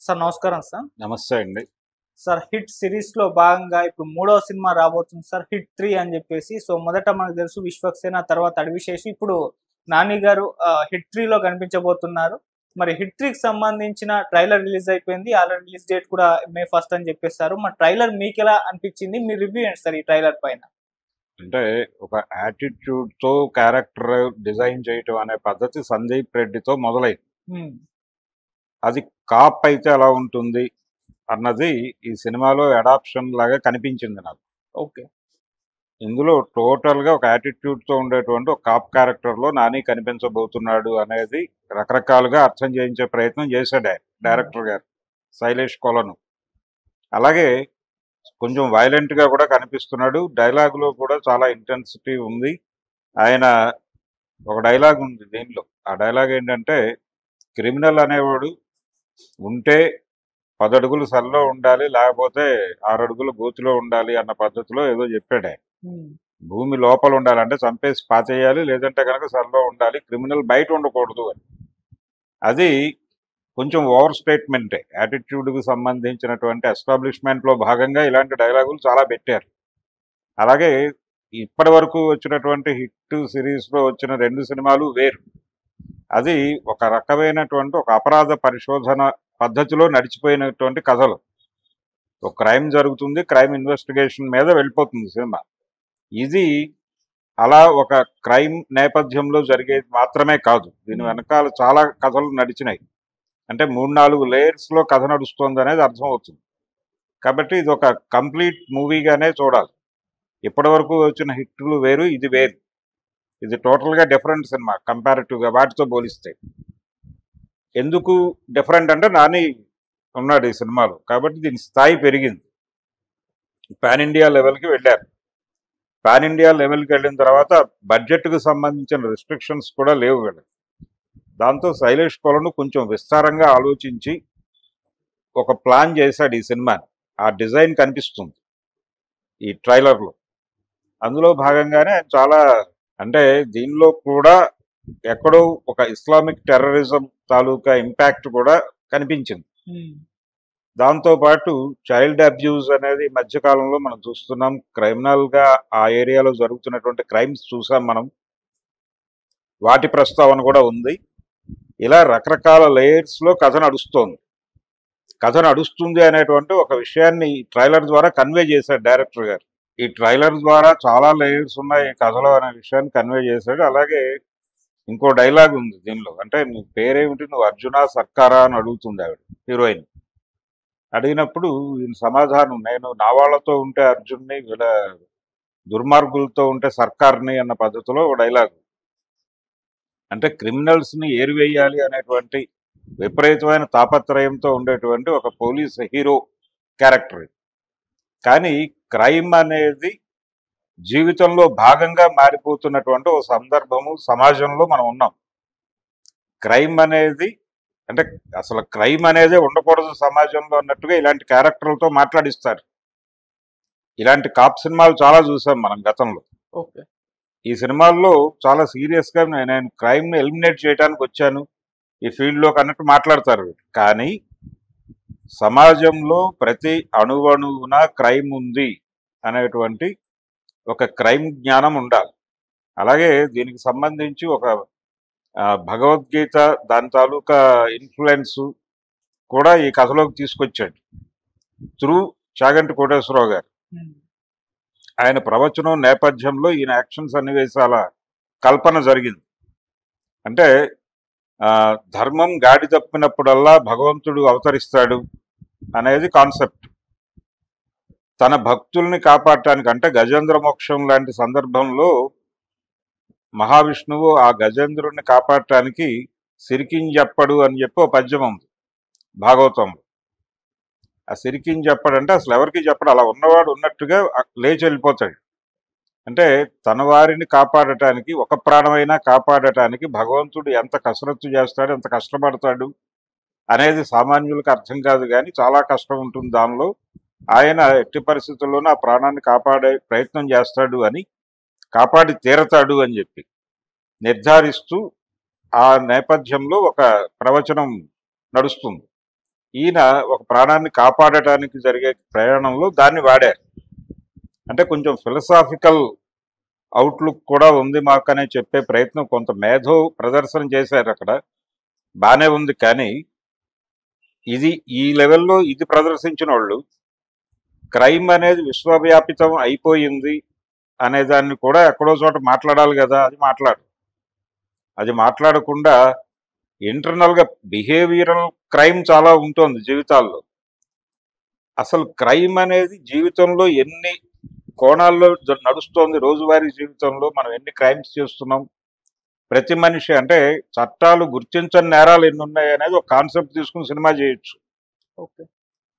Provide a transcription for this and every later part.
Sir నమస్కారం sir. నమస్తే అండి. సార్ హిట్ సిరీస్‌లో భాగంగా ఇప్పుడు మూడవ సినిమా రాబోతుంది సార్ 'హిట్ 3' అని జెప్పేసి. సో, మొదట మనకు తెలుసు 'విశ్వక్సేన' తర్వాత 'అడవిశేషి' ఇప్పుడు 'నాని' గారు 'హిట్ 3'లో కనిపించబోతున్నారు. మరి 'హిట్ 3'కి సంబంధించిన ట్రైలర్ రిలీజ్ అయిపోయింది. ఆల్రెడీ రిలీజ్ డేట్ కూడా మే 1 అని చెప్పేసారు. మరి ట్రైలర్ మీకెలా అనిపించింది? మీ రివ్యూ ఏంటి సార్ ఈ ట్రైలర్ పైన? అంటే ఒక యాటిట్యూడ్‌తో క్యారెక్టర్ డిజైన్ చేయటం అనే పద్ధతి సందీప్ రెడ్డితో మొదలైంది. హ్మ్. అది కాప్ అయితే ఎలా ఉంటుంది అన్నది ఈ సినిమాలో అడాప్షన్ లాగా కనిపించింది నాకు. ఓకే. ఇందులో టోటల్‌గా ఒక యాటిట్యూడ్‌తో ఉండేటువంటి ఒక కాప్ క్యారెక్టర్‌లో నాని కనిపించబోతున్నాడు అనేది రకరకాలుగా అర్థం చేయించే ప్రయత్నం చేశాడు ఆయన డైరెక్టర్ గారు శైలేష్ కొలను. అలాగే కొంచెం వైలెంట్‌గా కూడా కనిపిస్తున్నాడు. డైలాగ్‌లో కూడా చాలా ఇంటెన్సిటీ ఉంది. ఆయన ఒక డైలాగ్ ఉంది దీనిలో. ఆ డైలాగ్ ఏంటంటే, క్రిమినల్ అనేవాడు ఉంటే 10 అడుగులు సరిలో ఉండాలి, లేకపోతే 6 అడుగులు గోతిలో ఉండాలి అన్న పద్ధతిలో ఏదో చెప్పాడు ఆయన. హ్మ్. భూమి లోపల ఉండాలి అంటే చంపేసి పాతేయాలి, లేదంటే కనుక సరిలో ఉండాలి, క్రిమినల్ బయట ఉండకూడదు అని. అది కొంచెం ఓవర్ స్టేట్మెంటే. యాటిట్యూడ్‌కి సంబంధించినటువంటి ఎస్టాబ్లిష్మెంట్‌లో భాగంగా ఇలాంటి డైలాగులు చాలా పెట్టారు. అలాగే ఇప్పటి వరకు వచ్చినటువంటి హిట్ సిరీస్‌లో వచ్చిన 2 సినిమాలు వేరు. అది ఒక రకమైనటువంటి ఒక అపరాధ పరిశోధన పద్ధతిలో నడిచిపోయినటువంటి కథలు. ఒక క్రైమ్ జరుగుతుంది. క్రైమ్ ఇన్వెస్టిగేషన్ మీద వెళ్ళిపోతుంది సినిమా. ఇది అలా ఒక క్రైమ్ నేపథ్యంలో జరిగేది మాత్రమే కాదు. దీని వెనకాల చాలా కథలు నడిచినాయి. అంటే 3, 4 లేయర్స్‌లో కథ నడుస్తోందనేది అర్థమవుతుంది. కాబట్టి ఇది ఒక కంప్లీట్ మూవీగానే చూడాలి. ఇప్పటివరకు వచ్చిన హిట్లు వేరు, ఇది వేరు. ఇది టోటల్‌గా డిఫరెంట్ సినిమా కంపారిటివ్‌గా వాటితో పోలిస్తే. ఎందుకు డిఫరెంట్ అంటే నాని ఉన్నాడు ఈ సినిమాలో. కాబట్టి దీని స్థాయి పెరిగింది. పాన్ ఇండియా లెవెల్‌కి వెళ్ళారు. పాన్ ఇండియా లెవెల్‌కి వెళ్ళిన తర్వాత బడ్జెట్‌కి సంబంధించిన రిస్ట్రిక్షన్స్ కూడా లేవు వీళ్ళకి. దాంతో శైలేష్ కొలను కొంచెం విస్తారంగా ఆలోచించి ఒక ప్లాన్ చేశాడు ఈ సినిమాని. ఆ డిజైన్ కనిపిస్తుంది ఈ ట్రైలర్‌లో. అందులో భాగంగానే ఆయన చాలా అంటే దీనిలో కూడా ఎక్కడో ఒక ఇస్లామిక్ టెర్రరిజం తాలూకా ఇంపాక్ట్ కూడా కనిపించింది. హ్మ్. దాంతోపాటు చైల్డ్ అబ్యూజ్ అనేది ఈ మధ్యకాలంలో మనం చూస్తున్నాం. క్రిమినల్‌గా ఆ ఏరియాలో జరుగుతున్నటువంటి క్రైమ్స్ చూసాం మనం. వాటి ప్రస్తావన కూడా ఉంది. ఇలా రకరకాల లేయర్స్‌లో కథ నడుస్తోంది. కథ నడుస్తుంది అనేటువంటి ఒక విషయాన్ని ఈ ట్రైలర్ ద్వారా కన్వే చేశాడు డైరెక్టర్ గారు. ఈ ట్రైలర్ ద్వారా చాలా లేయర్స్ ఉన్నాయి ఈ కథలో అనే విషయాన్ని కన్వే చేశాడు. అలాగే ఇంకో డైలాగ్ ఉంది దీనిలో. అంటే నీ పేరేమిటి, నువ్వు అర్జునా సర్కారా అని అడుగుతుంది ఆవిడ హీరోయిన్. అడిగినప్పుడు ఈయన సమాధానం, నేను నా వాళ్ళతో ఉంటే అర్జున్ని, వీళ్ళ దుర్మార్గులతో ఉంటే సర్కార్ని అన్న పద్ధతిలో ఒక డైలాగ్. అంటే క్రిమినల్స్ని ఏరివేయాలి అనేటువంటి విపరీతమైన తాపత్రయంతో ఉండేటువంటి ఒక పోలీస్ హీరో క్యారెక్టర్. కానీ క్రైమ్ అనేది జీవితంలో భాగంగా మారిపోతున్నటువంటి ఒక సందర్భము సమాజంలో మనం ఉన్నాం. క్రైమ్ అనేది అంటే అసలు క్రైమ్ అనేదే ఉండకూడదు సమాజంలో అన్నట్టుగా ఇలాంటి క్యారెక్టర్లతో మాట్లాడిస్తారు. ఇలాంటి కాప్ సినిమాలు చాలా చూసాం మనం గతంలో. ఓకే. ఈ సినిమాల్లో చాలా సీరియస్గా నేను క్రైమ్ని ఎలిమినేట్ చేయడానికి వచ్చాను ఈ ఫీల్డ్లోకి అన్నట్టు మాట్లాడతారు. కానీ సమాజంలో ప్రతి అణువణువున క్రైమ్ ఉంది అనేటువంటి ఒక క్రైమ్ జ్ఞానం ఉండాలి. అలాగే దీనికి సంబంధించి ఒక భగవద్గీత దాని తాలూకా ఇన్ఫ్లుయెన్స్ కూడా ఈ కథలోకి తీసుకొచ్చాడు త్రూ చాగంటి కోటేశ్వరరావు గారు. హ్మ్. ఆయన ప్రవచనం నేపథ్యంలో ఈయన యాక్షన్ సన్నివేశాల కల్పన జరిగింది. అంటే ధర్మం గాడి తప్పినప్పుడల్లా భగవంతుడు అవతరిస్తాడు అనేది కాన్సెప్ట్. తన భక్తుల్ని కాపాడటానికి అంటే గజేంద్ర మోక్షం లాంటి సందర్భంలో మహావిష్ణువు ఆ గజేంద్రుడిని కాపాడటానికి సిరికింజప్పడు అని చెప్పి ఒక పద్యం ఉంది భాగవతంలో. ఆ సిరికింజప్పడు అంటే అసలు ఎవరికి చెప్పడు, అలా ఉన్నవాడు ఉన్నట్టుగా లేచి వెళ్ళిపోతాడు. అంటే తన వారిని కాపాడటానికి, ఒక ప్రాణమైనా కాపాడటానికి భగవంతుడు ఎంత కసరత్తు చేస్తాడు, ఎంత కష్టపడతాడు అనేది సామాన్యులకు అర్థం కాదు. కానీ చాలా కష్టం ఉంటుంది దానిలో. ఆయన ఎట్టి పరిస్థితుల్లోనూ ఆ ప్రాణాన్ని కాపాడే ప్రయత్నం చేస్తాడు అని, కాపాడి తీరతాడు అని చెప్పి నిర్ధారిస్తూ ఆ నేపథ్యంలో ఒక ప్రవచనం నడుస్తుంది. ఈయన ఒక ప్రాణాన్ని కాపాడటానికి జరిగే ప్రయాణంలో దాన్ని వాడారు. అంటే కొంచెం ఫిలసాఫికల్ అవుట్లుక్ కూడా ఉంది మాకు అనే చెప్పే ప్రయత్నం, కొంత మేధో ప్రదర్శన చేశారు అక్కడ, బానే ఉంది. కానీ ఇది ఈ లెవెల్లో ఇది ప్రదర్శించిన వాళ్ళు క్రైమ్ అనేది విశ్వవ్యాపితం అయిపోయింది అనే దాన్ని కూడా ఎక్కడో చోట మాట్లాడాలి కదా, అది మాట్లాడకుండా ఇంటర్నల్గా బిహేవియరల్ క్రైమ్ చాలా ఉంటుంది జీవితాల్లో. అసలు క్రైమ్ అనేది జీవితంలో ఎన్ని కోణాల్లో నడుస్తోంది, రోజువారీ జీవితంలో మనం ఎన్ని క్రైమ్స్ చేస్తున్నాం, ప్రతి మనిషి అంటే చట్టాలు గుర్తించని నేరాలు ఎన్ని ఉన్నాయి అనేది ఒక కాన్సెప్ట్ తీసుకుని సినిమా చేయొచ్చు. ఓకే.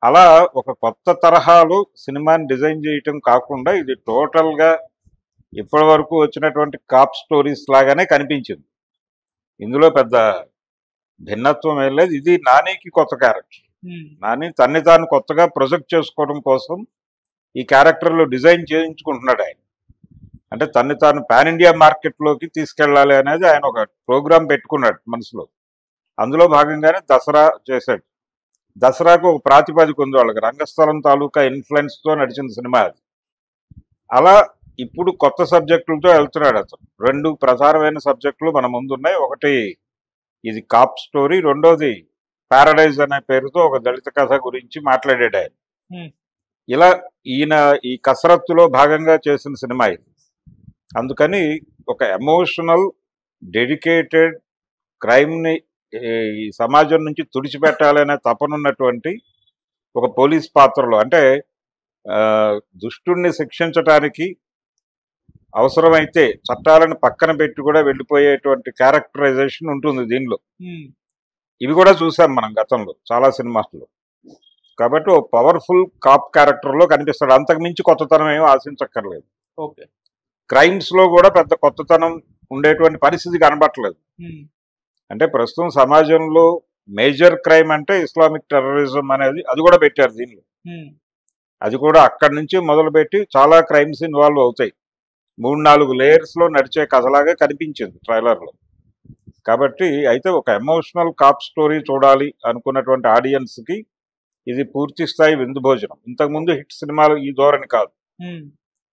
అలా ఒక కొత్త తరహాలో సినిమాని డిజైన్ చేయటం కాకుండా ఇది టోటల్గా ఇప్పటి వరకు వచ్చినటువంటి కాప్ స్టోరీస్ లాగానే కనిపించింది. ఇందులో పెద్ద భిన్నత్వం ఏం లేదు. ఇది నానికి కొత్త క్యారెక్టర్. నాని తన్ని తాను కొత్తగా ప్రొజెక్ట్ చేసుకోవడం కోసం ఈ క్యారెక్టర్లో డిజైన్ చేయించుకుంటున్నాడు ఆయన. అంటే తన్ని తాను పాన్ ఇండియా మార్కెట్లోకి తీసుకెళ్ళాలి అనేది ఆయన ఒక ప్రోగ్రాం పెట్టుకున్నాడు మనసులో. అందులో భాగంగానే దసరా చేశాడు. దసరాకు ఒక ప్రాతిపదిక ఉంది వాళ్ళకి, రంగస్థలం తాలూకా ఇన్ఫ్లుయెన్స్తో నడిచిన సినిమా అది. అలా ఇప్పుడు కొత్త సబ్జెక్టులతో వెళ్తున్నాడు అతను. 2 ప్రధానమైన సబ్జెక్టులు మన ముందున్నాయి. ఒకటి ఇది కాప్ స్టోరీ, రెండోది పారడైజ్ అనే పేరుతో ఒక దళిత కథ గురించి మాట్లాడాడు ఆయన. ఇలా ఈయన ఈ కసరత్తులో భాగంగా చేసిన సినిమా ఇది. అందుకని ఒక ఎమోషనల్ డెడికేటెడ్ క్రైమ్ని ఈ సమాజం నుంచి తుడిచిపెట్టాలనే తపనున్నటువంటి ఒక పోలీస్ పాత్రలో, అంటే దుష్టుణ్ణి శిక్షించటానికి అవసరమైతే చట్టాలను పక్కన పెట్టి కూడా వెళ్ళిపోయేటువంటి క్యారెక్టరైజేషన్ ఉంటుంది దీనిలో. ఇవి కూడా చూసాం మనం గతంలో చాలా సినిమాల్లో. కాబట్టి ఓ పవర్ఫుల్ కాప్ క్యారెక్టర్లో కనిపిస్తాడు. అంతకుమించి కొత్తతనం ఏమీ ఆశించక్కర్లేదు. ఓకే. క్రైమ్స్లో కూడా పెద్ద కొత్తతనం ఉండేటువంటి పరిస్థితి కనబట్టలేదు. అంటే ప్రస్తుతం సమాజంలో మేజర్ క్రైమ్ అంటే ఇస్లామిక్ టెర్రరిజం అనేది, అది కూడా పెట్టారు దీనిలో. అది కూడా అక్కడి నుంచి మొదలుపెట్టి చాలా క్రైమ్స్ ఇన్వాల్వ్ అవుతాయి. 3-4 లేయర్స్లో నడిచే కథలాగా కనిపించింది ట్రైలర్లో. కాబట్టి అయితే ఒక ఎమోషనల్ కాప్ స్టోరీ చూడాలి అనుకున్నటువంటి ఆడియన్స్కి ఇది పూర్తి స్థాయి విందు భోజనం. ఇంతకుముందు హిట్ సినిమాలు ఈ ధోరణి కాదు.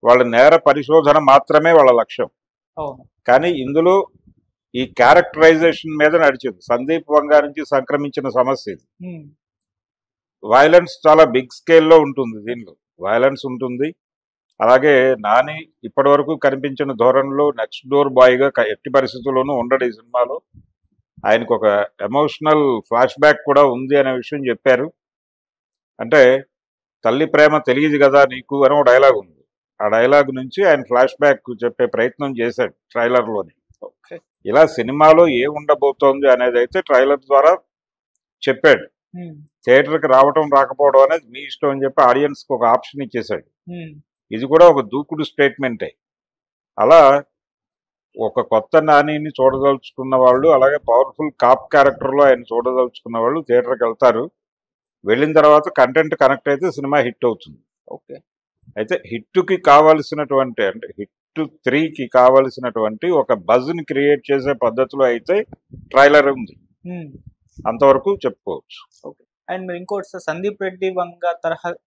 వాళ్ళ నేర పరిశోధన మాత్రమే వాళ్ళ లక్ష్యం. కానీ ఇందులో ఈ క్యారెక్టరైజేషన్ మీద నడిచింది. సందీప్ వంగా నుంచి సంక్రమించిన సమస్య ఇది. వైలెన్స్ చాలా బిగ్ స్కేల్లో ఉంటుంది దీనిలో, వైలెన్స్ ఉంటుంది. అలాగే నాని ఇప్పటి వరకు కనిపించిన ధోరణిలో నెక్స్ట్ డోర్ బాయ్గా ఎట్టి పరిస్థితుల్లోనూ ఉండడు ఈ సినిమాలో. ఆయనకు ఒక ఎమోషనల్ ఫ్లాష్ బ్యాక్ కూడా ఉంది అనే విషయం చెప్పారు. అంటే తల్లి ప్రేమ తెలియదు కదా నీకు అని ఒక డైలాగ్ ఉంది. ఆ డైలాగ్ నుంచి ఆయన ఫ్లాష్ బ్యాక్ చెప్పే ప్రయత్నం చేశాడు ట్రైలర్లోని. ఇలా సినిమాలో ఏ ఉండబోతోంది అనేది అయితే ట్రైలర్ ద్వారా చెప్పాడు. థియేటర్కి రావటం రాకపోవడం అనేది మీ ఇష్టం అని చెప్పి ఆడియన్స్కి ఒక ఆప్షన్ ఇచ్చేశాడు. ఇది కూడా ఒక దూకుడు స్టేట్మెంటే. అలా ఒక కొత్త నానిని చూడదలుచుకున్న వాళ్ళు, అలాగే పవర్ఫుల్ కాప్ క్యారెక్టర్లో ఆయన చూడదలుచుకున్న వాళ్ళు థియేటర్కి వెళ్తారు. వెళ్ళిన తర్వాత కంటెంట్ కనెక్ట్ అయితే సినిమా హిట్ అవుతుంది. ఓకే. అయితే హిట్కి కావాల్సినటువంటి, అంటే హిట్ 3కి కావలసినటువంటి ఒక బజ్ని క్రియేట్ చేసే పద్ధతిలో అయితే ట్రైలర్ ఉంది, అంతవరకు చెప్పుకోవచ్చు. ఓకే. అండ్ మీరు ఇంకోటి సార్, సందీప్ రెడ్డి వంగ తరహా